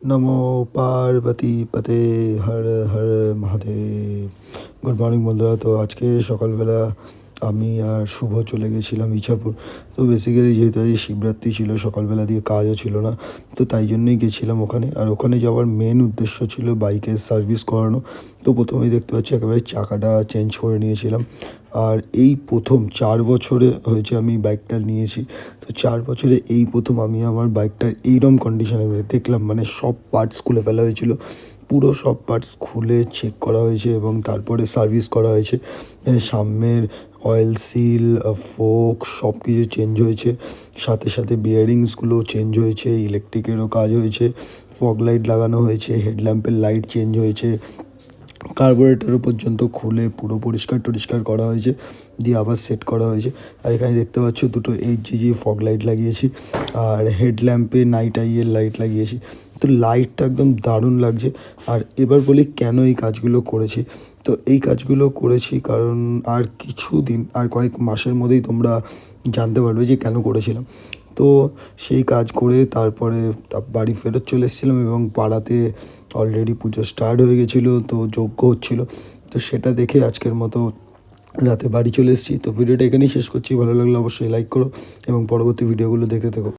নমো Parvati পতে Har Har Mahadev. Good morning বন্ধুরা। তো আজকে সকালবেলা আমি আর শুভ চলে গেছিলাম ইছাপুর। তো বেসিক্যালি যেহেতু আজ শিবরাত্রি ছিল, সকালবেলা দিয়ে কাজও ছিল না, তো তাই জন্যই গেছিলাম ওখানে। আর ওখানে যাওয়ার মেন উদ্দেশ্য ছিল বাইকের সার্ভিস করানো। তো প্রথমেই দেখতে পাচ্ছি একেবারে চাকাটা চেঞ্জ করে নিয়েছিলাম। আর এই প্রথম 4 বছরে হয়েছে আমি বাইকটা নিয়েছি। তো 4 বছরে এই প্রথম আমি আমার বাইকটার এইরকম কন্ডিশনে দেখলাম, মানে সব পার্টস খুলে ফেলা হয়েছিল। পুরো সব পার্টস খুলে চেক করা হয়েছে এবং তারপরে সার্ভিস করা হয়েছে। সামনের অয়েল সিল, ফোক সব কিছু চেঞ্জ হয়েছে, সাথে সাথে বিয়ারিংসগুলো চেঞ্জ হয়েছে, ইলেকট্রিকেরও কাজ হয়েছে, ফগ লাইট লাগানো হয়েছে, হেডল্যাম্পের লাইট চেঞ্জ হয়েছে, কার্বোরেটরও পর্যন্ত খুলে পুরো পরিষ্কার টরিষ্কার করা হয়েছে, দিয়ে আবার সেট করা হয়েছে। আর এখানে দেখতে পাচ্ছ দুটো এইচজিজি ফগ লাইট লাগিয়েছি, আর হেডল্যাম্পে নাইট আইয়ের লাইট লাগিয়েছি। তো লাইটটা একদম দারুণ লাগছে। আর এবার বলি কেন এই কাজগুলো করেছি। তো এই কাজগুলো করেছি কারণ আর কিছুদিন, আর কয়েক মাসের মধ্যেই তোমরা জানতে পারবে যে কেন করেছিলাম। তো সেই কাজ করে তারপরে বাড়ি ফেরত চলে এসেছিলাম এবং পাড়াতে অলরেডি পুজো স্টার্ট হয়ে গেছিলো, তো যজ্ঞ হচ্ছিলো। তো সেটা দেখে আজকের মতো রাতে বাড়ি চলে এসেছি। তো ভিডিওটা এখানেই শেষ করছি। ভালো লাগলে অবশ্যই লাইক করো এবং পরবর্তী ভিডিওগুলো দেখে থেকো।